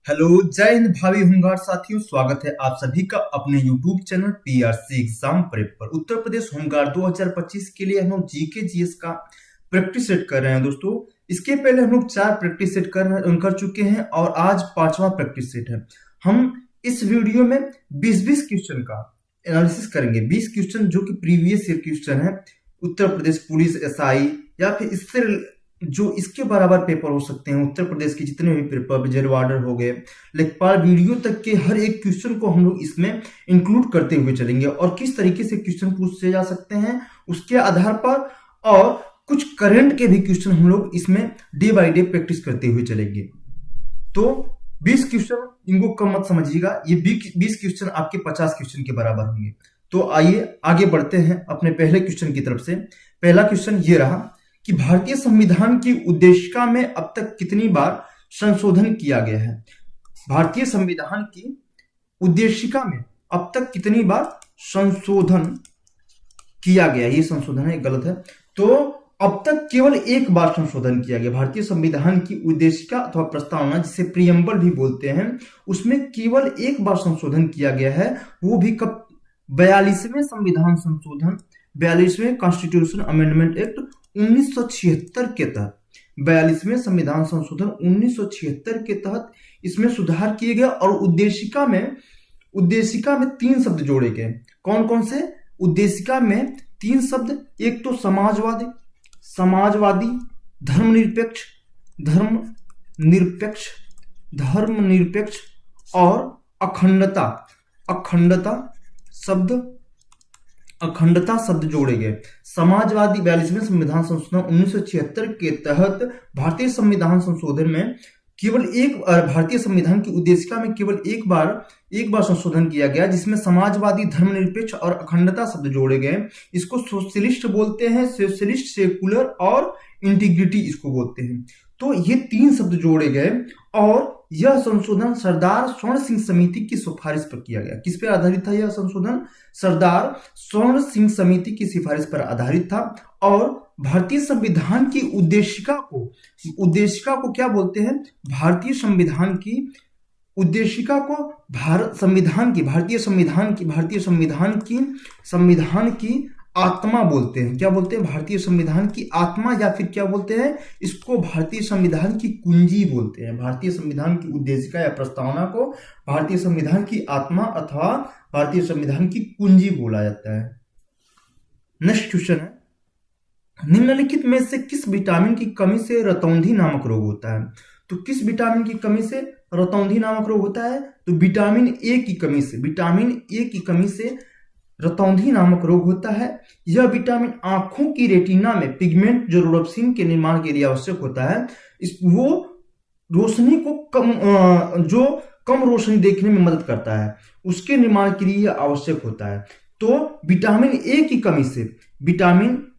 Hello, जय हिंद भावी home guard साथियों। स्वागत है आप सभी का अपने YouTube channel PRC exam prep पर। उत्तर प्रदेश होमगार्ड 2025 के लिए हम लोग जीके जीएस का प्रैक्टिस सेट कर रहे हैं दोस्तों। इसके पहले हम लोग 4 प्रैक्टिस सेट कर चुके हैं और आज 5वां प्रैक्टिस सेट है। हम इस वीडियो में 20-20 क्वेश्चन का एनालिसिस करेंगे। 20 क्वेश्चन जो कि प्रीवियस ईयर क्वेश्चन है, उत्तर प्रदेश पुलिस एसआई या फिर इससे जो इसके बराबर पेपर हो सकते हैं, उत्तर प्रदेश के जितने भी पेपर, रिजर्व ऑर्डर हो गए, लेखपाल वीडियो तक के हर एक क्वेश्चन को हम लोग इसमें इंक्लूड करते हुए चलेंगे और किस तरीके से क्वेश्चन पूछे जा सकते हैं उसके आधार पर, और कुछ करंट के भी क्वेश्चन हम लोग इसमें डे बाय डे प्रैक्टिस करते हुए चलेंगे। तो 20 क्वेश्चन, इनको कम मत समझिएगा, ये 20 क्वेश्चन आपके 50 क्वेश्चन के बराबर होंगे। तो आइए आगे बढ़ते हैं अपने पहले क्वेश्चन की तरफ से। पहला क्वेश्चन ये रहा कि भारतीय संविधान की उद्देशिका में अब तक कितनी बार संशोधन किया गया है। भारतीय संविधान की उद्देशिका में अब तक कितनी बार संशोधन किया गया। ये संशोधन है, गलत है। तो अब तक केवल एक बार संशोधन किया गया। भारतीय संविधान की उद्देशिका अथवा प्रस्तावना, जिसे प्रियम्बल भी बोलते हैं, उसमें केवल एक बार संशोधन किया गया है। वो भी कब? 42वें संविधान संशोधन, 42वें कॉन्स्टिट्यूशन अमेंडमेंट एक्ट 1976 के तहत, 42वें संविधान संशोधन 1976 के तहत इसमें सुधार किए गए। और उद्देशिका में 3 शब्द जोड़े गए। कौन कौन से? उद्देशिका में 3 शब्द, एक तो समाजवादी, धर्मनिरपेक्ष और अखंडता शब्द जोड़े गए। समाजवादी 42वें संविधान संशोधन 1976 के तहत भारतीय संविधान संशोधन में केवल भारतीय संविधान की उद्देशिका में केवल एक बार संशोधन किया गया, जिसमें समाजवादी, धर्मनिरपेक्ष और अखंडता शब्द जोड़े गए। इसको सोशलिस्ट बोलते हैं, सोशलिस्ट, सेकुलर और इंटीग्रिटी इसको बोलते हैं। तो ये 3 शब्द जोड़े गए और यह संशोधन सरदार स्वर्ण सिंह समिति की सिफारिश पर किया गया। किस पर आधारित था यह संशोधन? सरदार स्वर्ण सिंह समिति की सिफारिश पर आधारित था। और भारतीय संविधान की उद्देशिका को क्या बोलते हैं? भारतीय संविधान की उद्देशिका को भारतीय संविधान की आत्मा बोलते हैं। क्या बोलते हैं? भारतीय संविधान की आत्मा, या फिर क्या बोलते हैं इसको? भारतीय संविधान की कुंजी बोलते हैं। भारतीय संविधान की उद्देशिका या प्रस्तावना को भारतीय संविधान की आत्मा अथवा भारतीय संविधान की कुंजी बोला जाता है। नेक्स्ट क्वेश्चन है, निम्नलिखित में से किस विटामिन की कमी से रतौंधी नामक रोग होता है? तो किस विटामिन की कमी से रतौंधी नामक रोग होता है? तो विटामिन ए की कमी से रतौंधी नामक रोग होता है। यह विटामिन आंखों की रेटिना में पिगमेंट जो रोडोप्सिन के निर्माण के लिए आवश्यक होता है, वो रोशनी को कम रोशनी देखने में मदद करता है, उसके निर्माण के लिए यह आवश्यक होता है। तो विटामिन ए की कमी से, विटामिन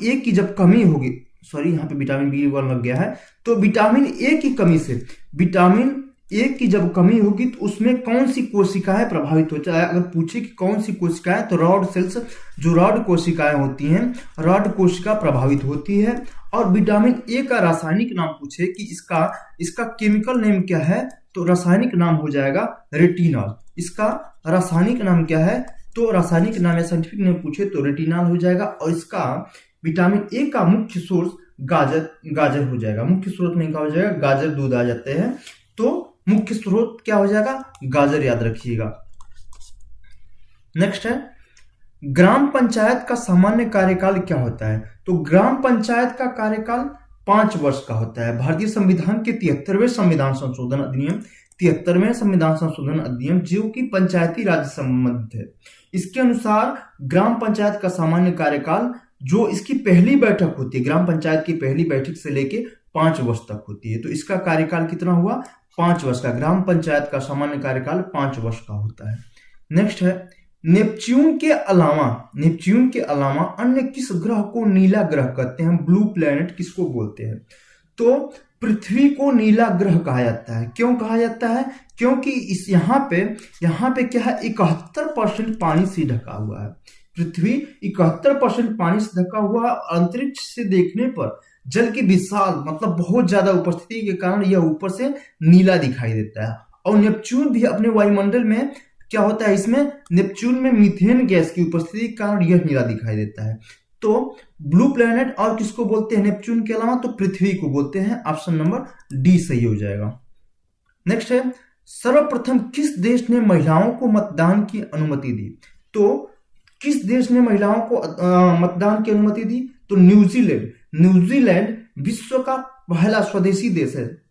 ए की जब कमी होगी, सॉरी यहाँ पे विटामिन B1 लग गया है। तो विटामिन ए की कमी से, विटामिन ए की जब कमी होगी तो उसमें कौन सी कोशिकाएं प्रभावित हो जाए? अगर पूछे कि कौन सी कोशिकाएं, तो रॉड सेल्स, जो रॉड कोशिकाएं होती हैं, रॉड कोशिका प्रभावित होती है। और विटामिन ए का रासायनिक नाम पूछे कि इसका केमिकल नेम क्या है, तो रासायनिक नाम हो जाएगा रेटिनॉल। इसका रासायनिक नाम क्या है? तो रासायनिक नाम या साइंटिफिक नेम पूछे तो रेटिनॉल हो जाएगा। और इसका विटामिन ए का मुख्य सोर्स गाजर हो जाएगा। मुख्य स्रोत में क्या हो जाएगा? गाजर, दूध आ जाते हैं। तो मुख्य स्रोत क्या हो जाएगा? गाजर, याद रखिएगा। नेक्स्ट है, ग्राम पंचायत का सामान्य कार्यकाल क्या होता है? तो ग्राम पंचायत का कार्यकाल 5 वर्ष का होता है। भारतीय संविधान के 73वें संविधान संशोधन अधिनियम, जो कि पंचायती राज से संबंधित है, इसके अनुसार ग्राम पंचायत का सामान्य कार्यकाल, जो इसकी पहली बैठक होती है, ग्राम पंचायत की पहली बैठक से लेके 5 वर्ष तक होती है। तो इसका कार्यकाल कितना हुआ? 5 वर्ष का। ग्राम पंचायत का सामान्य कार्यकाल 5 वर्ष का होता है। नेक्स्ट है, नेपच्यून के अलावा अन्य किस ग्रह को नीला ग्रह कहते हैं? ब्लू प्लैनेट किसको बोलते हैं? तो पृथ्वी को नीला ग्रह कहा जाता है। क्यों कहा जाता है? क्योंकि यहाँ पे क्या है, 71% पानी से ढका हुआ है। पृथ्वी 71% पानी से ढका हुआ है। अंतरिक्ष से देखने पर जल की विशाल मतलब बहुत ज्यादा उपस्थिति के कारण यह ऊपर से नीला दिखाई देता है। और नेपच्यून भी अपने वायुमंडल में क्या होता है, इसमें नेपच्यून में मीथेन गैस की उपस्थिति के कारण यह नीला दिखाई देता है। तो ब्लू प्लेनेट और किसको बोलते हैं नेपच्यून के अलावा, तो पृथ्वी को बोलते हैं। ऑप्शन नंबर डी सही हो जाएगा। नेक्स्ट है, सर्वप्रथम किस देश ने महिलाओं को मतदान की अनुमति दी? तो किस देश ने महिलाओं को मतदान की अनुमति दी? तो न्यूजीलैंड। न्यूजीलैंड विश्व का पहला स्वदेशी देश है,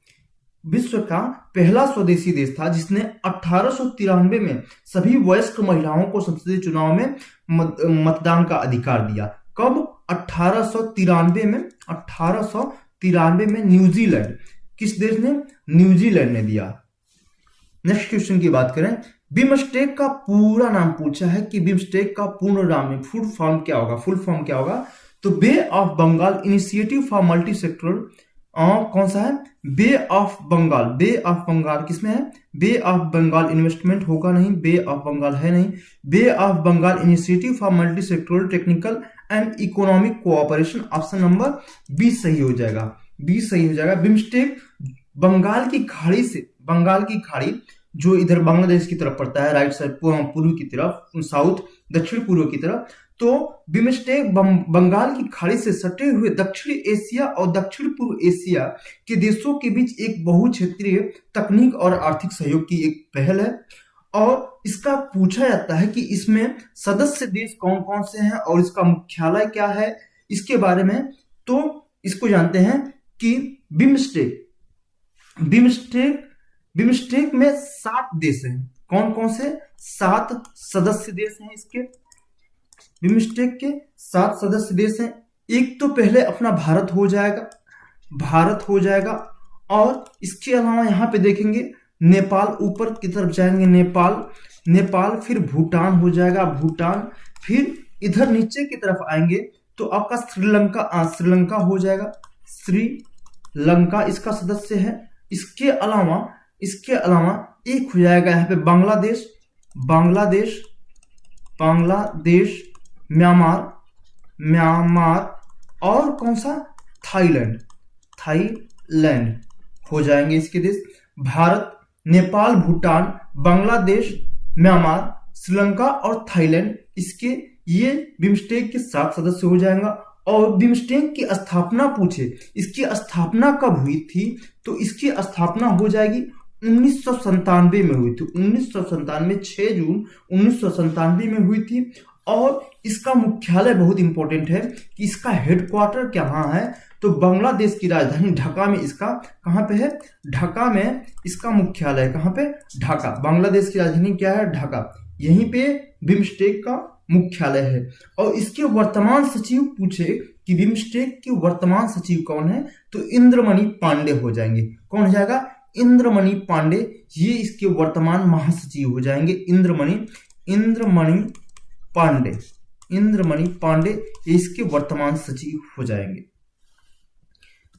विश्व का पहला स्वदेशी देश था जिसने 1893 में सभी वयस्क महिलाओं को संसदीय चुनाव में मतदान का अधिकार दिया। कब? 1893 में। 1893 में न्यूजीलैंड, किस देश ने? न्यूजीलैंड ने दिया। नेक्स्ट क्वेश्चन की बात करें, बिमस्टेक का पूरा नाम पूछा है कि बिमस्टेक का पूर्ण नाम में फुल फॉर्म क्या होगा? फुल फॉर्म क्या होगा? तो bay of Bengal initiative for multi sectoral, कौन सा है? Bay of Bengal. Bay of Bengal किसमें है? बे ऑफ बंगाल इन्वेस्टमेंट होगा नहीं, बे ऑफ बंगाल है नहीं। Bay of Bengal initiative for multi sectoral technical and economic cooperation, option number B सही हो जाएगा। बी सही हो जाएगा। बिमस्टेक बंगाल की खाड़ी से, बंगाल की खाड़ी जो इधर बांग्लादेश की तरफ पड़ता है, राइट साइड पूर्व की तरफ, साउथ दक्षिण पूर्व की तरफ, तो बिमस्टेक बंगाल की खाड़ी से सटे हुए दक्षिण एशिया और दक्षिण पूर्व एशिया के देशों के बीच एक बहुक्षेत्रीय तकनीक और आर्थिक सहयोग की एक पहल है। और इसका पूछा जाता है कि इसमें सदस्य देश कौन कौन से हैं और इसका मुख्यालय क्या है, इसके बारे में। तो इसको जानते हैं कि बिमस्टेक में 7 देश हैं। कौन कौन से? 7 सदस्य देश हैं इसके। बिमस्टेक के 7 सदस्य देश हैं। एक तो पहले अपना भारत हो जाएगा, भारत हो जाएगा। और इसके अलावा यहाँ पे देखेंगे नेपाल, ऊपर की तरफ जाएंगे नेपाल, फिर भूटान हो जाएगा, भूटान, फिर इधर नीचे की तरफ आएंगे तो आपका श्रीलंका हो जाएगा, श्रीलंका इसका सदस्य है। इसके अलावा एक हो जाएगा यहाँ पे बांग्लादेश, म्यांमार और कौन सा? थाईलैंड हो जाएंगे इसके देश। भारत, नेपाल, भूटान, बांग्लादेश, म्यांमार, श्रीलंका और थाईलैंड, इसके ये बिमस्टेक के 7 सदस्य हो जाएगा। और बिमस्टेक की स्थापना पूछे, इसकी स्थापना कब हुई थी? तो इसकी स्थापना हो जाएगी 1997 में हुई थी। 1997, 6 जून 1997 में हुई थी। और इसका मुख्यालय बहुत इंपॉर्टेंट है कि इसका हेडक्वार्टर कहाँ है? तो बांग्लादेश की राजधानी ढाका में इसका, कहाँ पे है? ढाका में इसका मुख्यालय। कहाँ पे? ढाका। बांग्लादेश की राजधानी क्या है? ढाका। यहीं पे बिमस्टेक का मुख्यालय है। और इसके वर्तमान सचिव पूछे कि बिमस्टेक के वर्तमान सचिव कौन है? तो इंद्रमणि पांडे हो जाएंगे। कौन हो जाएगा? इंद्रमणि पांडे, ये इसके वर्तमान महासचिव हो जाएंगे। इंद्रमणि पांडे ये इसके वर्तमान सचिव हो जाएंगे।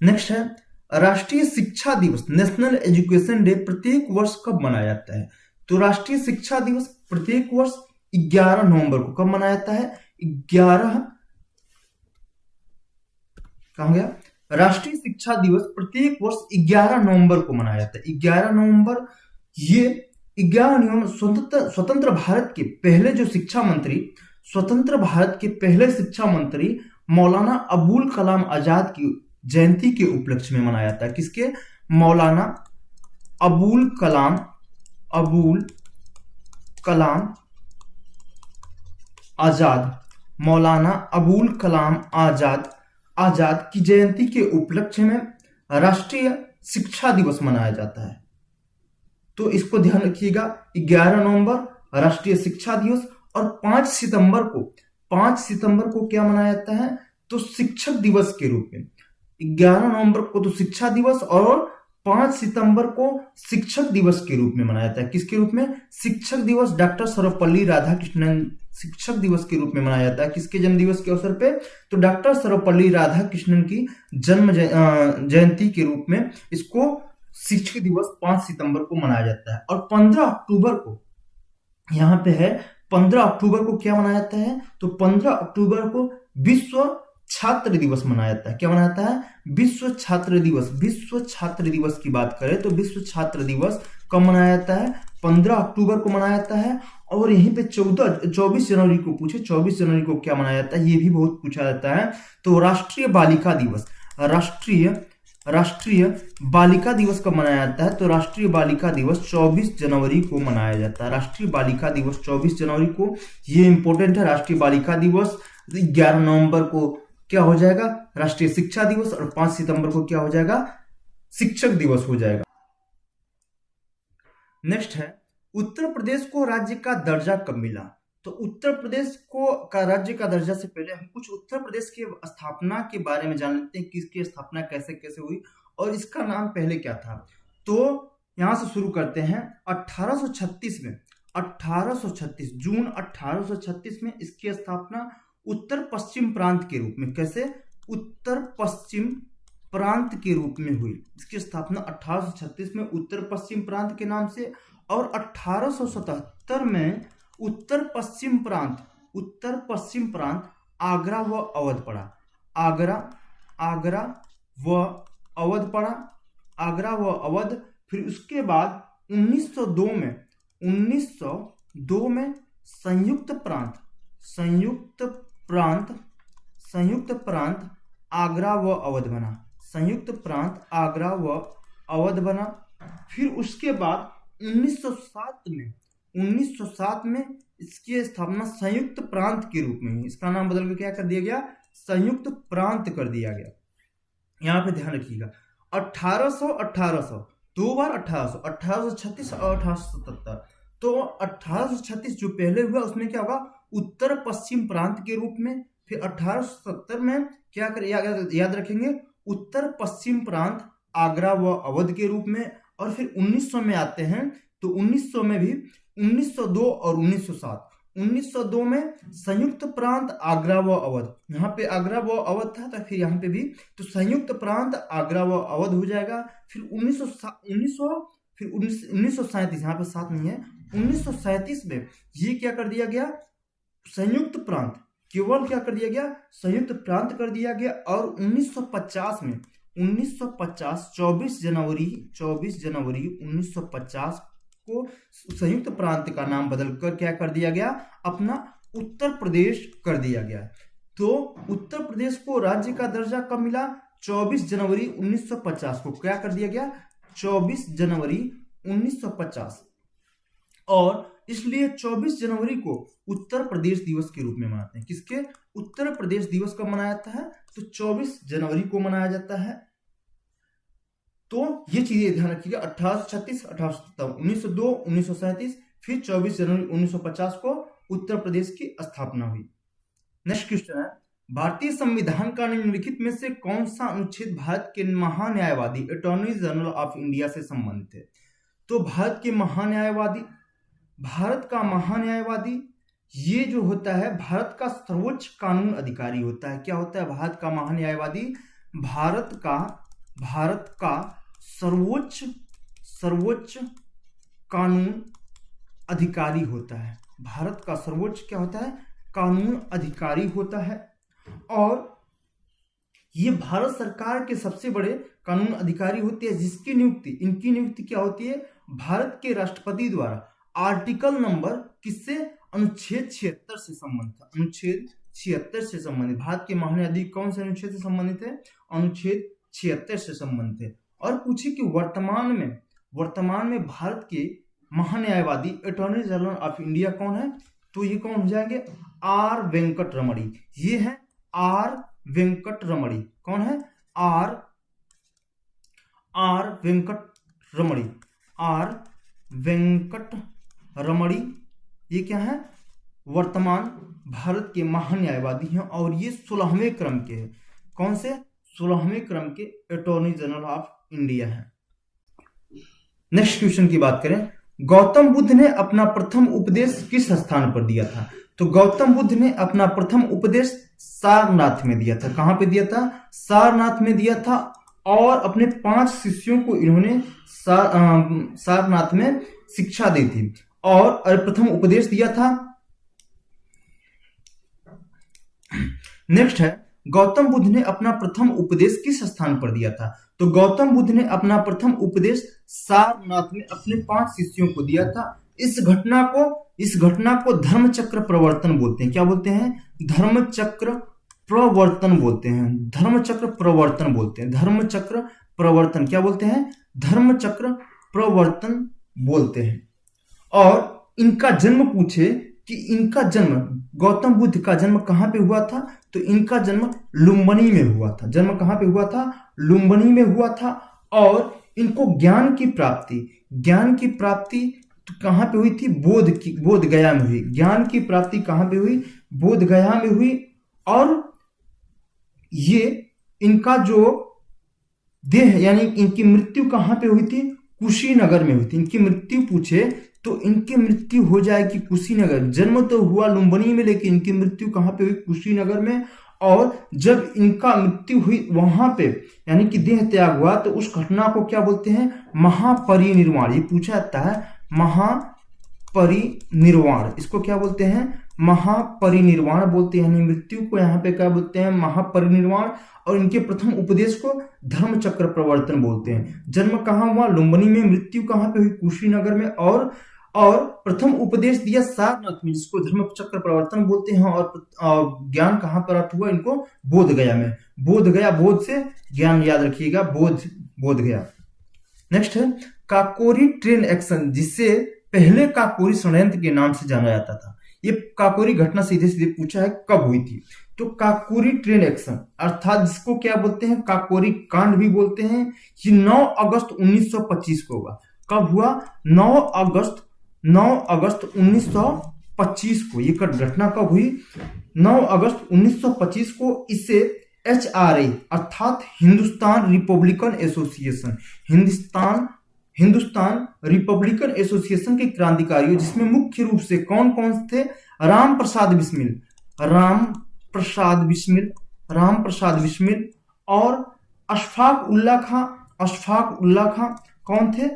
नेक्स्ट है, राष्ट्रीय शिक्षा दिवस, नेशनल एजुकेशन डे प्रत्येक वर्ष कब मनाया जाता है? तो राष्ट्रीय शिक्षा दिवस प्रत्येक वर्ष 11 नवंबर को कब मनाया जाता है? 11 कहाँ गया? राष्ट्रीय शिक्षा दिवस प्रत्येक वर्ष 11 नवंबर को मनाया जाता है। 11 नवंबर, ये 11 नवंबर स्वतंत्र भारत के पहले जो शिक्षा मंत्री, स्वतंत्र भारत के पहले शिक्षा मंत्री मौलाना अबुल कलाम आजाद की जयंती के उपलक्ष्य में मनाया जाता है। किसके? मौलाना अबुल कलाम आजाद, मौलाना अबुल कलाम आजाद की जयंती के उपलक्ष्य में राष्ट्रीय शिक्षा दिवस मनाया जाता है। तो इसको ध्यान रखिएगा, 11 नवंबर राष्ट्रीय शिक्षा दिवस। और 5 सितंबर को क्या मनाया जाता है? तो शिक्षक दिवस के रूप में। 11 नवंबर को तो शिक्षा दिवस और 5 सितंबर को शिक्षक दिवस के रूप में मनाया जाता है। किसके रूप में? शिक्षक दिवस। डॉक्टर सर्वपल्ली राधाकृष्णन शिक्षक दिवस के रूप में मनाया जाता है। किसके जन्म दिवस के अवसर पे? तो डॉक्टर सर्वपल्ली राधाकृष्णन की जन्म जयंती के रूप में इसको शिक्षक दिवस 5 सितंबर को मनाया जाता है। और 15 अक्टूबर को यहाँ पे है, 15 अक्टूबर को क्या मनाया जाता है? तो 15 अक्टूबर को विश्व छात्र दिवस मनाया जाता है। क्या मनाया जाता है? विश्व छात्र दिवस। विश्व छात्र दिवस की बात करें तो विश्व छात्र दिवस कब मनाया जाता है? 15 अक्टूबर को मनाया जाता है। और यहीं पे 24 जनवरी को पूछे, 24 जनवरी को क्या मनाया जाता है, ये भी बहुत पूछा जाता है। तो राष्ट्रीय बालिका दिवस, राष्ट्रीय बालिका दिवस कब मनाया जाता है? तो राष्ट्रीय बालिका दिवस 24 जनवरी को मनाया जाता है। राष्ट्रीय बालिका दिवस 24 जनवरी को, ये इंपॉर्टेंट है। राष्ट्रीय बालिका दिवस 11 नवंबर को क्या हो जाएगा? राष्ट्रीय शिक्षा दिवस। और 5 सितंबर को क्या हो जाएगा? शिक्षक दिवस हो जाएगा। नेक्स्ट है, उत्तर प्रदेश को राज्य का दर्जा कब मिला? तो उत्तर प्रदेश को राज्य का दर्जा से पहले हम कुछ उत्तर प्रदेश की स्थापना के बारे में जान लेते हैं कि इसकी स्थापना कैसे कैसे हुई और इसका नाम पहले क्या था। तो यहां से शुरू करते हैं। 1836 में, 1836 जून 1836 में इसकी स्थापना उत्तर पश्चिम प्रांत के रूप में, कैसे? उत्तर पश्चिम प्रांत के रूप में हुई। इसकी स्थापना 1836 में उत्तर पश्चिम प्रांत के नाम से। और 1877 में उत्तर पश्चिम प्रांत आगरा व अवध पड़ा। आगरा व अवध पड़ा, आगरा व अवध। फिर उसके बाद 1902 में संयुक्त प्रांत आगरा व अवध बना। संयुक्त प्रांत आगरा व अवध बना। फिर उसके बाद 1907 में इसकी स्थापना संयुक्त प्रांत के रूप में हुई। इसका नाम बदल के क्या कर दिया गया? संयुक्त प्रांत कर दिया गया। यहां पे ध्यान रखिएगा, 1800 दो बार 1836 और 1877। तो 1836 जो पहले हुआ उसमें क्या होगा? उत्तर पश्चिम प्रांत के रूप में। फिर 1870 में क्या कर याद रखेंगे? उत्तर पश्चिम प्रांत आगरा व अवध के रूप में। और फिर 1900 में आते हैं तो 1900 में भी 1902 और 1907। 1902 में संयुक्त प्रांत आगरा व अवध, यहाँ पे आगरा व अवध था तो फिर यहाँ पे भी तो संयुक्त प्रांत आगरा व अवध हो जाएगा। फिर 1937, यहाँ पे 7 नहीं है, 1937 में ये क्या कर दिया गया? संयुक्त प्रांत, केवल क्या कर दिया गया? संयुक्त प्रांत कर दिया गया। और 1950 में 24 जनवरी 1950 को संयुक्त प्रांत का नाम बदलकर क्या कर दिया गया? अपना उत्तर प्रदेश कर दिया गया। तो उत्तर प्रदेश को राज्य का दर्जा कब मिला? 24 जनवरी 1950 को क्या कर दिया गया? 24 जनवरी 1950। और इसलिए 24 जनवरी को उत्तर प्रदेश दिवस के रूप में मनाते हैं। किसके? उत्तर प्रदेश दिवस कब मनाया जाता है? तो 24 जनवरी को मनाया जाता है। तो ये चीजें ध्यान रखिएगा, 1836, 1877, 1902, 1937, फिर 24 जनवरी 1950 को उत्तर प्रदेश की स्थापना हुई। नेक्स्ट क्वेश्चन है, भारतीय संविधान का निम्नलिखित में से कौन सा अनुच्छेद भारत के महान्यायवादी अटॉर्नी जनरल ऑफ इंडिया से संबंधित है? तो भारत का महान्यायवादी ये जो होता है भारत का सर्वोच्च कानून अधिकारी होता है। क्या होता है? भारत का महान्यायवादी भारत का सर्वोच्च कानून अधिकारी होता है। भारत का सर्वोच्च क्या होता है? कानून अधिकारी होता है। और ये भारत सरकार के सबसे बड़े कानून अधिकारी होते हैं, जिसकी इनकी नियुक्ति क्या होती है? भारत के राष्ट्रपति द्वारा आर्टिकल नंबर किससे? अनुच्छेद 76 से संबंधित। अनुच्छेद 76 से संबंधित भारत के महान्यायाधीश कौन से अनुच्छेद से संबंधित है? अनुच्छेद 76 से संबंधित है। और पूछिए कि वर्तमान में भारत के महान्यायवादी अटॉर्नी जनरल ऑफ इंडिया कौन है? तो ये कौन हो जाएंगे? आर वेंकट रमणी। ये है आर वेंकट रमणी। कौन है? आर वेंकट रमणी। ये क्या है? वर्तमान भारत के महान्यायवादी हैं और ये 16वें क्रम के हैं। कौन से? 16वें क्रम के अटॉर्नी जनरल ऑफ इंडिया है। नेक्स्ट क्वेश्चन की बात करें, गौतम बुद्ध ने अपना प्रथम उपदेश किस स्थान पर दिया था? तो गौतम बुद्ध ने अपना प्रथम उपदेश सारनाथ में दिया था। कहां पे दिया था? सारनाथ में दिया था। और अपने 5 शिष्यों को इन्होंने सारनाथ में शिक्षा दी थी और प्रथम उपदेश दिया था। नेक्स्ट है, गौतम बुद्ध ने अपना प्रथम उपदेश किस स्थान पर दिया था? तो गौतम बुद्ध ने अपना प्रथम उपदेश सारनाथ में अपने 5 शिष्यों को दिया था। इस घटना को धर्म चक्र प्रवर्तन बोलते हैं। क्या बोलते हैं? धर्म चक्र प्रवर्तन बोलते हैं। धर्म चक्र प्रवर्तन बोलते हैं। धर्म चक्र प्रवर्तन क्या बोलते हैं? धर्म चक्र प्रवर्तन बोलते हैं। और इनका जन्म पूछे कि इनका जन्म, गौतम बुद्ध का जन्म कहाँ पे हुआ था? तो इनका जन्म लुम्बिनी में हुआ था। जन्म कहाँ पे हुआ था? लुम्बिनी में हुआ था। और इनको ज्ञान की प्राप्ति तो कहाँ पे हुई थी? बोध गया में हुई। ज्ञान की प्राप्ति कहाँ पे हुई? बोध गया में हुई। और ये इनका जो देह यानी इनकी मृत्यु कहाँ पे हुई थी? कुशीनगर में हुई थी। इनकी मृत्यु पूछे तो इनकी मृत्यु हो जाएगी कुशीनगर। जन्म तो हुआ लुम्बिनी में, लेकिन इनकी मृत्यु कहाँ पे हुई? कुशीनगर में। और जब इनका मृत्यु हुई वहां पे यानी कि देह त्याग हुआ, तो उस घटना को क्या बोलते हैं? महापरिनिर्वाण। ये पूछा जाता है, महापरिनिर्वाण। इसको क्या बोलते हैं? महापरिनिर्वाण बोलते हैं। यानी मृत्यु को यहाँ पे क्या बोलते हैं? महापरिनिर्वाण। और इनके प्रथम उपदेश को धर्म चक्र प्रवर्तन बोलते हैं। जन्म कहाँ हुआ? लुम्बिनी में। मृत्यु कहाँ पे हुई? कुशीनगर में। और प्रथम उपदेश दिया सारनाथ में, जिसको धर्म चक्र प्रवर्तन बोलते हैं। और ज्ञान कहाँ प्राप्त हुआ इनको? बोध गया में। बोध गया, बोध से ज्ञान याद रखिएगा, बोध गया। नेक्स्ट है काकोरी ट्रेन एक्शन, जिसे पहले काकोरी षड्यंत्र के नाम से जाना जाता था। ये काकोरी घटना सीधे सीधे पूछा है कब हुई थी? तो काकोरी ट्रेन एक्शन अर्थात जिसको क्या बोलते हैं? काकोरी कांड भी बोलते हैं। ये 9 अगस्त 1925 को हुआ। कब हुआ? 9 अगस्त 1925 को। ये घटना कब हुई? 9 अगस्त 1925 को। इसे HRA अर्थात Hindustan Republican association, Hindustan Republican association के क्रांतिकारियों, जिसमें मुख्य रूप से कौन कौन थे? राम प्रसाद बिस्मिल और अशफाक उल्ला खां। कौन थे?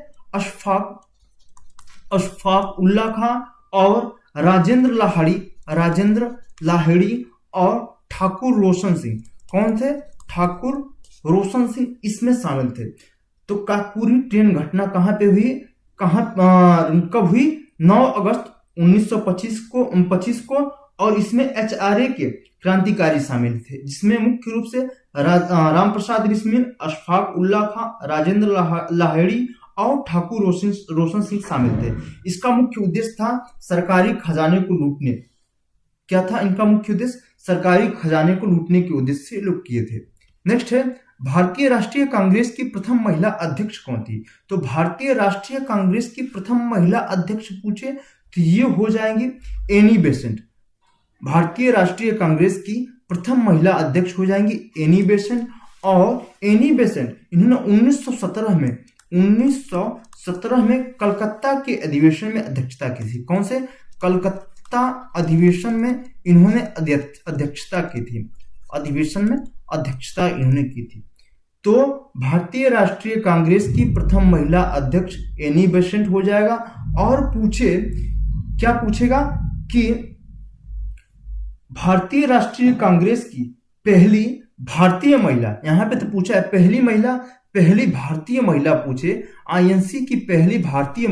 अशफाक उल्ला खां और राजेंद्र लाहिड़ी और ठाकुर रोशन सिंह। कौन थे? ठाकुर रोशन सिंह इसमें शामिल थे। तो काकोरी ट्रेन घटना कहाँ पे हुई? कब हुई? 9 अगस्त 1925 को। और इसमें HRA के क्रांतिकारी शामिल थे, जिसमें मुख्य रूप से राम प्रसाद बिस्मिल, अशफाक उल्ला खां, राजेंद्र लाहिड़ी और ठाकुर रोशन सिंह शामिल थे। इसका मुख्य उद्देश्य था सरकारी खजाने को लूटने। क्या था इनका मुख्य उद्देश्य? सरकारी खजाने को लूटने के उद्देश्य से लोग किए थे। नेक्स्ट है भारतीय राष्ट्रीय कांग्रेस की प्रथम महिला अध्यक्ष कौन थी? तो भारतीय राष्ट्रीय कांग्रेस की प्रथम महिला अध्यक्ष पूछे तो ये हो जाएंगी एनी बेसेंट। भारतीय राष्ट्रीय कांग्रेस की प्रथम महिला अध्यक्ष हो जाएंगी एनी बेसेंट। और एनी बेसेंट इन्होंने 1917 में कलकत्ता के अधिवेशन में अध्यक्षता की थी। कौन से? कलकत्ता अधिवेशन में इन्होंने अध्यक्षता की थी। अधिवेशन में अध्यक्षता इन्होंने की थी। तो भारतीय राष्ट्रीय कांग्रेस की प्रथम महिला अध्यक्ष एनी बेसेंट हो जाएगा। और क्या पूछेगा कि भारतीय राष्ट्रीय कांग्रेस की पहली भारतीय महिला, यहां पे तो पूछा है पहली भारतीय महिला पूछे। INC की पहली भारतीय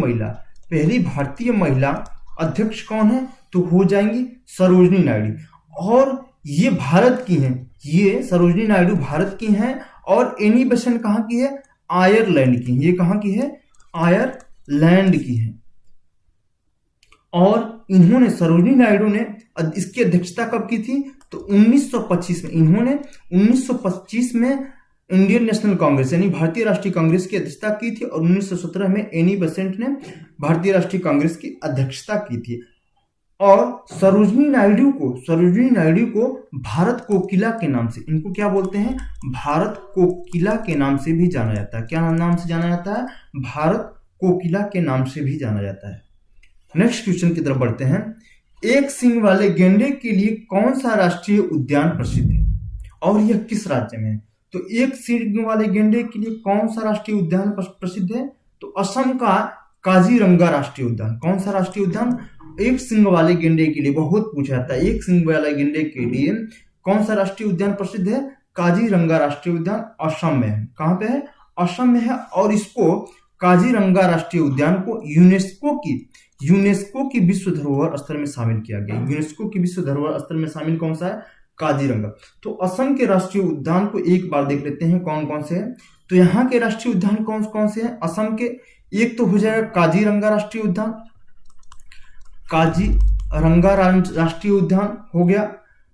महिला अध्यक्ष कौन है? तो हो जाएंगी सरोजनी नायडू। और ये भारत की हैं, ये सरोजनी नायडू भारत की हैं। और एनी बेसेंट कहाँ की है? आयरलैंड की। ये कहाँ की है? आयरलैंड की है। और इन्होंने, सरोजनी नायडू ने इसकी अध्यक्षता कब की थी? तो 1925 में। इन्होंने 1925 में इंडियन नेशनल कांग्रेस यानी भारतीय राष्ट्रीय कांग्रेस की अध्यक्षता की थी। और 1917 में एनी बेसेंट ने भारतीय राष्ट्रीय कांग्रेस की अध्यक्षता की थी। और सरोजनी नायडू को भारत कोकिला के नाम से, इनको क्या बोलते हैं? भारत कोकिला के नाम से भी जाना जाता है। क्या नाम से जाना जाता है? भारत कोकिला के नाम से भी जाना जाता है। नेक्स्ट क्वेश्चन की तरफ बढ़ते हैं। एक सींग वाले गेंडे के लिए कौन सा राष्ट्रीय उद्यान प्रसिद्ध है और यह किस राज्य में है? तो एक सींग वाले गेंडे के लिए कौन सा राष्ट्रीय उद्यान प्रसिद्ध है? तो असम का काजीरंगा राष्ट्रीय उद्यान। कौन सा राष्ट्रीय उद्यान? एक सींग वाले गेंडे के लिए बहुत पूछा जाता है। एक सींग वाले गेंडे के लिए कौन सा राष्ट्रीय उद्यान प्रसिद्ध है? काजीरंगा राष्ट्रीय उद्यान असम में है। कहाँ पे है? असम में है। और इसको काजीरंगा राष्ट्रीय उद्यान को यूनेस्को की विश्व धरोहर स्थल में शामिल किया गया। यूनेस्को की विश्व धरोहर स्थल में शामिल कौन सा है? काजीरंगा। तो असम के राष्ट्रीय उद्यान को एक बार देख लेते हैं कौन कौन से हैं। तो यहाँ के राष्ट्रीय उद्यान कौन कौन से हैं असम के? एक तो हो जाएगा काजीरंगा राष्ट्रीय उद्यान, काजीरंगा राष्ट्रीय उद्यान हो गया,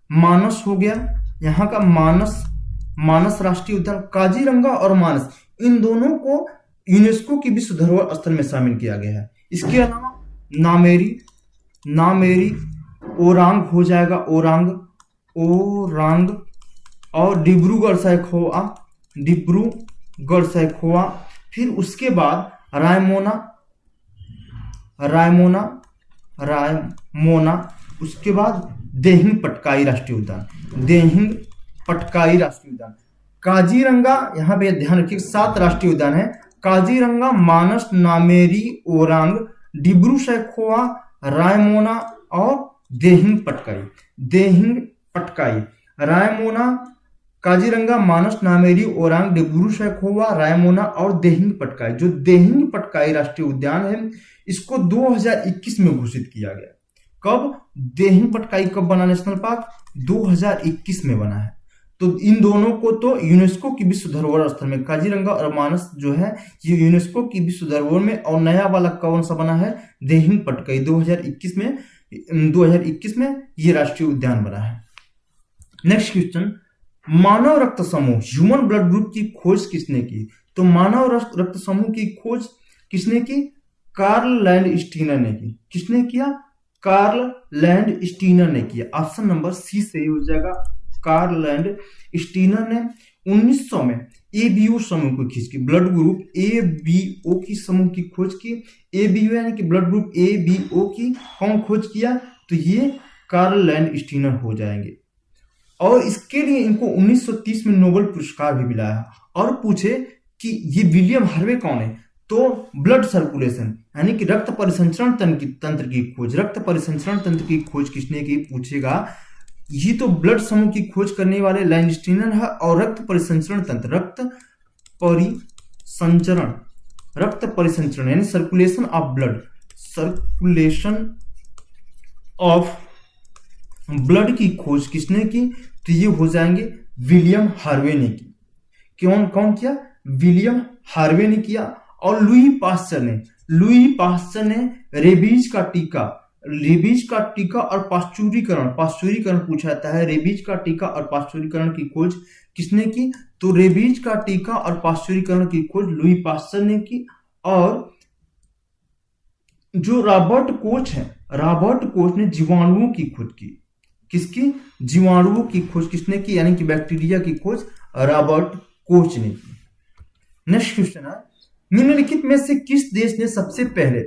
मानस हो गया, यहाँ का मानस राष्ट्रीय उद्यान। काजीरंगा और मानस इन दोनों को यूनेस्को की विश्व धरोहर स्थल में शामिल किया गया है। इसके अलावा नामेरी ओरांग हो जाएगा, ओरांग और डिब्रूगढ़ सैखोवा, फिर उसके बाद रायमोना, उसके बाद देहिंग पटकाई राष्ट्रीय उद्यान। काजीरंगा, यहाँ पे ध्यान रखिए 7 राष्ट्रीय उद्यान है। काजीरंगा, मानस, नामेरी, ओरांग, डिब्रू सैखोवा, रायमोना और देहिंग पटकाई। रायमोना, काजीरंगा, मानस, नामेरी, ओरांग, डिब्रू सैखोवा, रायमोना और देहिंग पटकाई। जो देहिंग पटकाई राष्ट्रीय उद्यान है इसको 2021 में घोषित किया गया। कब? देहिंग पटकाई कब बना नेशनल पार्क? 2021 में बना है। तो इन दोनों को तो यूनेस्को की विश्व धरोहर स्थल में, काजीरंगा और मानस जो है ये यूनेस्को की विश्व धरोहर में, और नया वाला कौन सा बना है? देहिंग पटकाई 2021 में ये राष्ट्रीय उद्यान बना है। नेक्स्ट क्वेश्चन, मानव रक्त समूह ह्यूमन ब्लड ग्रुप की खोज किसने की? तो मानव रक्त समूह की खोज किसने की? कार्ल लैंडस्टीनर ने की। किसने किया? कार्ल लैंडस्टीनर ने किया। ऑप्शन नंबर सी सही हो जाएगा। कार्ल लैंडस्टीनर ने 1900 में एबीओ समूह की खोज की, ब्लड ग्रुप एबीओ की समूह की खोज की। एबीओ यानी कि ब्लड ग्रुप एबीओ की कौन खोज किया? तो ये कार्ल लैंडस्टीनर हो जाएंगे। और इसके लिए इनको 1930 में नोबेल पुरस्कार भी मिला है। और पूछे कि ये विलियम हार्वे कौन है? तो ब्लड सर्कुलेशन यानी कि रक्त परिसंचरण तंत्र की खोज, रक्त परिसंचरण तंत्र की खोज किसने की पूछेगा? ये तो ब्लड समूह की खोज करने वाले लैंडस्टीनर है। और रक्त परिसंचरण तंत्र, रक्त परिसंचरण यानी सर्कुलेशन ऑफ ब्लड की खोज किसने की? तो ये हो जाएंगे विलियम हार्वे ने की। कौन किया? विलियम हार्वे ने किया। और लुई पास्चर ने रेबीज का टीका और पाश्चुरीकरण पूछा जाता है। रेबीज का टीका और पाश्चुरीकरण की खोज किसने की? तो रेबीज का टीका और पाश्चुरीकरण की खोज लुई पास्चर ने की। और जो रॉबर्ट कोच ने जीवाणुओं की खोज की। किसकी? जीवाणुओं की खोज किसने की? यानी कि बैक्टीरिया की खोज रॉबर्ट कोच ने की। नेक्स्ट क्वेश्चन है, निम्नलिखित में से किस देश ने सबसे पहले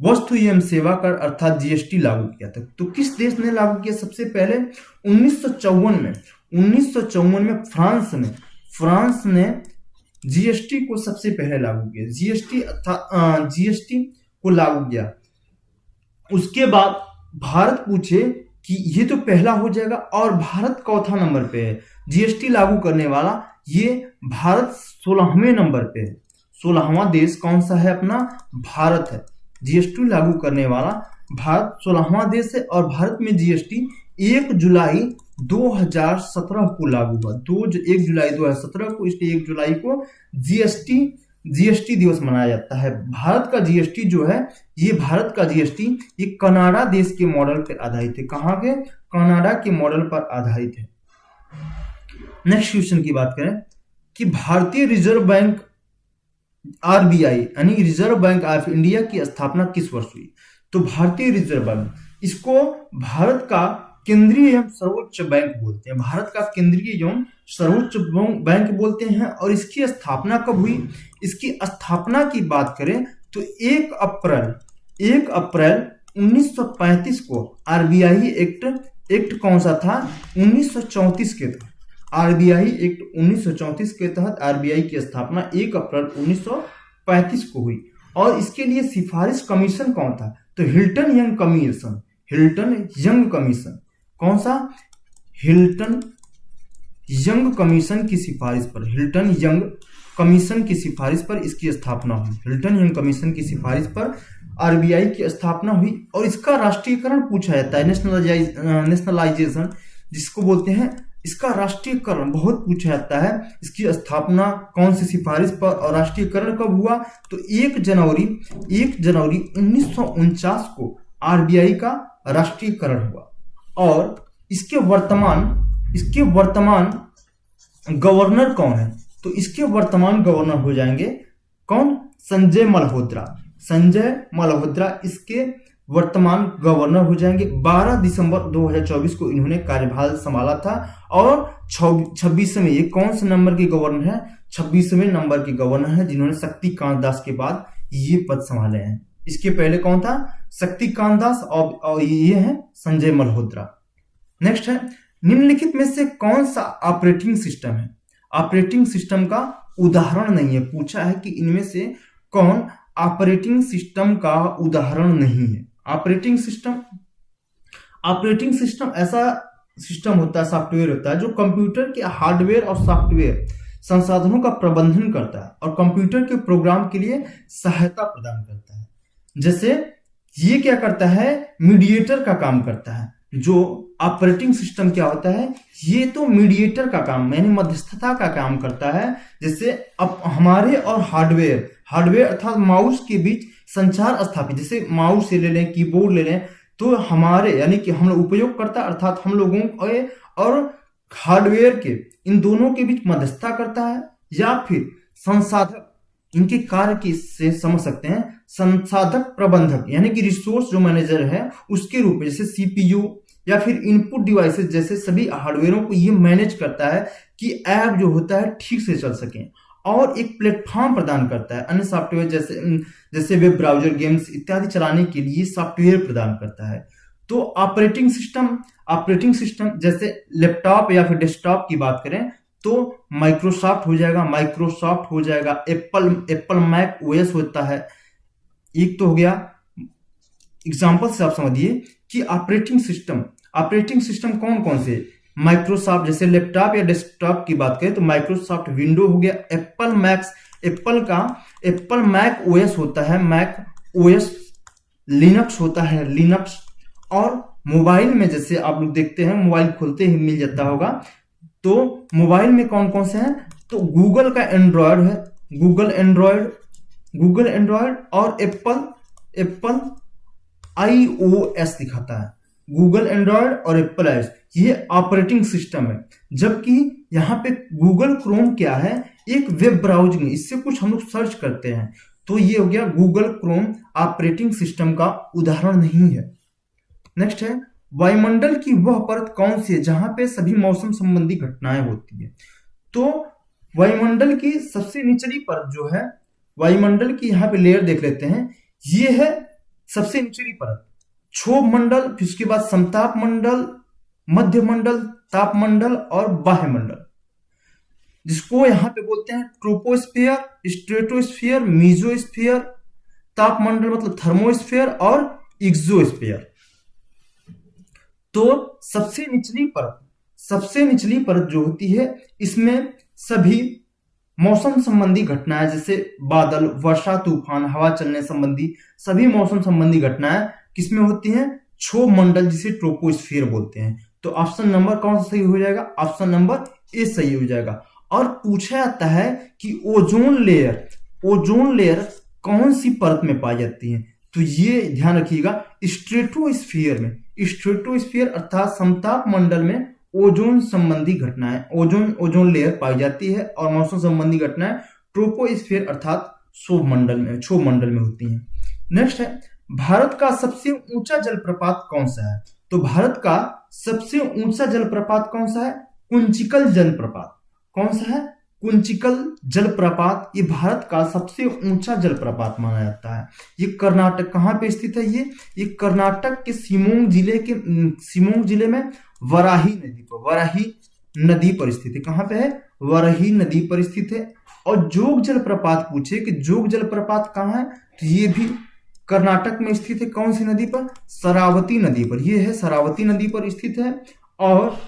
वस्तु एवं सेवा कर अर्थात जीएसटी लागू किया था? तो किस देश ने लागू किया सबसे पहले? 1954 में फ्रांस ने जीएसटी को सबसे पहले लागू किया। जीएसटी को लागू किया। उसके बाद भारत पूछे कि ये तो पहला हो जाएगा, और भारत चौथा नंबर पे है जीएसटी लागू करने वाला। ये भारत 16वें नंबर पे है। 16वां देश कौन सा है अपना? भारत है। जीएसटी लागू करने वाला भारत 16वां देश है। और भारत में जीएसटी 1 जुलाई 2017 को लागू हुआ। 1 जुलाई 2017 को, इसलिए 1 जुलाई को जीएसटी दिवस मनाया जाता है। भारत का जीएसटी जो है, ये कनाडा देश के मॉडल पर आधारित है। कहाँ के? कनाडा के मॉडल पर आधारित है। नेक्स्ट क्वेश्चन की बात करें कि भारतीय रिजर्व बैंक आरबीआई यानी रिजर्व बैंक ऑफ इंडिया की स्थापना किस वर्ष हुई? तो भारतीय रिजर्व बैंक, इसको भारत का केंद्रीय एवं सर्वोच्च बैंक बोलते हैं। भारत का केंद्रीय एवं सर्वोच्च बैंक बोलते हैं। और इसकी स्थापना कब हुई? इसकी स्थापना की बात करें तो 1 अप्रैल 1935 को आरबीआई एक्ट कौन सा था? 1934 के तहत आरबीआई एक्ट 1934 के तहत आरबीआई की स्थापना 1 अप्रैल 1935 को हुई। और इसके लिए सिफारिश कमीशन कौन था? तो हिल्टन यंग कमीशन। कौन सा? हिल्टन यंग कमीशन की सिफारिश पर, हिल्टन यंग कमीशन की सिफारिश पर इसकी स्थापना हुई। हिल्टन यंग कमीशन की सिफारिश पर आरबीआई की स्थापना हुई और इसका राष्ट्रीयकरण पूछा जाता है, नेशनलाइजेशन जिसको बोलते हैं, इसका राष्ट्रीयकरण बहुत पूछा जाता है। इसकी स्थापना कौन सी सिफारिश पर और राष्ट्रीयकरण कब हुआ? तो 1 जनवरी 1949 को आरबीआई का राष्ट्रीयकरण हुआ और इसके वर्तमान गवर्नर कौन है? तो इसके वर्तमान गवर्नर हो जाएंगे कौन? संजय मल्होत्रा इसके वर्तमान गवर्नर हो जाएंगे। 12 दिसंबर 2024 को इन्होंने कार्यभार संभाला था और 26वें, ये कौन से नंबर के गवर्नर है? 26वें नंबर के गवर्नर है जिन्होंने शक्तिकांत दास के बाद ये पद संभाले हैं। इसके पहले कौन था? शक्तिकांत दास और ये है संजय मल्होत्रा। नेक्स्ट है, निम्नलिखित में से कौन सा ऑपरेटिंग सिस्टम है? ऑपरेटिंग सिस्टम का उदाहरण नहीं है, पूछा है कि इनमें से कौन ऑपरेटिंग सिस्टम का उदाहरण नहीं है। ऑपरेटिंग सिस्टम ऐसा सिस्टम होता है, सॉफ्टवेयर होता है जो कंप्यूटर के हार्डवेयर और सॉफ्टवेयर संसाधनों का प्रबंधन करता है और कंप्यूटर के प्रोग्राम के लिए सहायता प्रदान करता है। जैसे ये क्या करता है? मीडिएटर का काम करता है। जो ऑपरेटिंग सिस्टम क्या होता है? ये तो मीडिएटर का काम यानी मध्यस्थता का काम करता है। जैसे अब हमारे और हार्डवेयर अर्थात माउस के बीच संचार स्थापित, जैसे माउस ले लें, कीबोर्ड ले लें, तो हमारे यानी कि हम लोग उपयोगकर्ता अर्थात हम लोगों और हार्डवेयर के इन दोनों के बीच मध्यस्थता करता है, या फिर संसाधक, इनके कार्य की से समझ सकते हैं संसाधक प्रबंधक यानी कि रिसोर्स जो मैनेजर है उसके रूप में, जैसे सीपीयू या फिर इनपुट डिवाइसेस जैसे सभी हार्डवेयरों को ये मैनेज करता है कि ऐप जो होता है ठीक से चल सके, और एक प्लेटफॉर्म प्रदान करता है अन्य सॉफ्टवेयर जैसे वेब ब्राउजर, गेम्स इत्यादि चलाने के लिए सॉफ्टवेयर प्रदान करता है। तो ऑपरेटिंग सिस्टम जैसे लैपटॉप या फिर डेस्कटॉप की बात करें तो माइक्रोसॉफ्ट हो जाएगा, एप्पल मैक ओएस होता है। एक तो हो गया, एग्जांपल से आप समझिए कि ऑपरेटिंग सिस्टम कौन कौन से? माइक्रोसॉफ्ट, जैसे लैपटॉप या डेस्कटॉप की बात करें तो माइक्रोसॉफ्ट विंडो हो गया, एप्पल मैक ओएस होता है, मैक ओएस, लिनक्स होता है, लिनक्स। और मोबाइल में जैसे आप लोग देखते हैं, मोबाइल खोलते ही मिल जाता होगा, तो मोबाइल में कौन कौन से हैं? तो गूगल का एंड्रॉयड है, गूगल एंड्रॉयड और एप्पल iOS दिखाता है, गूगल एंड्रॉयड और एप्पल iOS, ये ऑपरेटिंग सिस्टम है। जबकि यहाँ पे गूगल क्रोम क्या है? एक वेब ब्राउजिंग, इससे कुछ हम लोग सर्च करते हैं, तो ये हो गया गूगल क्रोम ऑपरेटिंग सिस्टम का उदाहरण नहीं है। नेक्स्ट है, वायुमंडल की वह परत कौन सी है जहां पे सभी मौसम संबंधी घटनाएं होती है? तो वायुमंडल की सबसे निचली परत जो है, वायुमंडल की यहाँ पे लेयर देख लेते हैं, ये है सबसे निचली परत, क्षोभ मंडल, फिर उसके बाद समताप मंडल, मध्य मंडल, ताप मंडल और बाह्य मंडल, जिसको यहाँ पे बोलते हैं ट्रोपोस्फियर, स्ट्रेटोस्फियर, मीजोस्फियर, ताप मंडल मतलब थर्मोस्फियर और एक्सोस्फियर। तो सबसे निचली परत जो होती है, इसमें सभी मौसम संबंधी घटनाएं जैसे बादल, वर्षा, तूफान, हवा चलने संबंधी सभी मौसम संबंधी घटनाएं किसमें होती हैं? क्षोभ मंडल, जिसे ट्रोपोस्फियर बोलते हैं। तो ऑप्शन नंबर कौन सा सही हो जाएगा? ऑप्शन नंबर ए सही हो जाएगा। और पूछा जाता है कि ओजोन लेयर कौन सी परत में पाई जाती है? तो ये ध्यान रखिएगा, स्ट्रेटोस्फियर अर्थात समताप मंडल में ओजोन संबंधी घटनाएं, ओजोन लेयर पाई जाती है, और मौसम संबंधी घटनाएं ट्रोपोस्फियर अर्थात क्षोभ मंडल में होती हैं। नेक्स्ट है, भारत का सबसे ऊंचा जलप्रपात कौन सा है? तो भारत का सबसे ऊंचा जलप्रपात कौन सा है? कुंचिकल जलप्रपात। कौन सा है? कुंचिकल जलप्रपात। ये भारत का सबसे ऊंचा जलप्रपात माना जाता है। ये कर्नाटक, कहाँ पे स्थित है? ये कर्नाटक के शिमोग जिले में वराही नदी पर स्थित है। कहाँ पे है? वराही नदी पर स्थित है। और जोग जलप्रपात पूछे कि जोग जलप्रपात कहाँ है, तो ये भी कर्नाटक में स्थित है। कौन सी नदी पर? शरावती नदी पर। ये है शरावती नदी पर स्थित है। और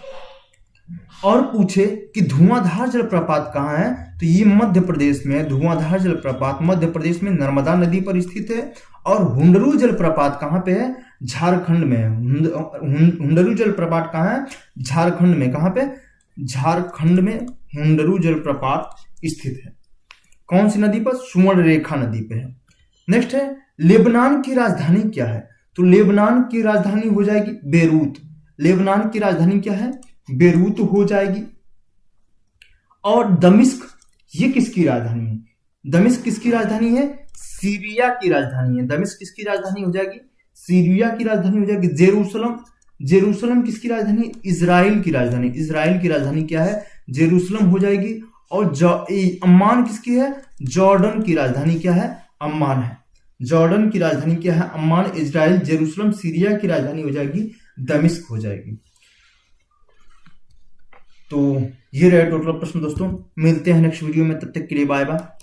और पूछे कि धुआंधार जलप्रपात कहाँ है, तो ये मध्य प्रदेश में है। धुआंधार जलप्रपात मध्य प्रदेश में नर्मदा नदी पर स्थित है। और हुंडरू जलप्रपात कहाँ पे है, झारखंड में है। हुंडरू जलप्रपात कहाँ है, झारखंड में। कहाँ पे, झारखंड में हुंडरू जलप्रपात स्थित है। कौन सी नदी पर, सुवर्णरेखा नदी पे है। नेक्स्ट है, लेबनान की राजधानी क्या है, तो लेबनान की राजधानी हो जाएगी बेरूत। लेबनान की राजधानी क्या है, बेरूत हो जाएगी। और दमिश्क, ये किसकी राजधानी है, दमिश्क किसकी राजधानी है, सीरिया की राजधानी है। दमिश्क किसकी राजधानी हो जाएगी, सीरिया की राजधानी हो जाएगी। जेरूशलम, जेरूशलम किसकी राजधानी है, इजराइल की राजधानी। इजराइल की राजधानी क्या है, जेरूशलम हो जाएगी। और अम्मान किसकी है, जॉर्डन की राजधानी क्या है, अम्मान है। जॉर्डन की राजधानी क्या है, अम्मान। इजराइल, जेरूशलम, सीरिया की राजधानी हो जाएगी दमिश्क हो जाएगी। तो ये रहे टोटल प्रश्न दोस्तों। मिलते हैं नेक्स्ट वीडियो में, तब तक के लिए बाय बाय।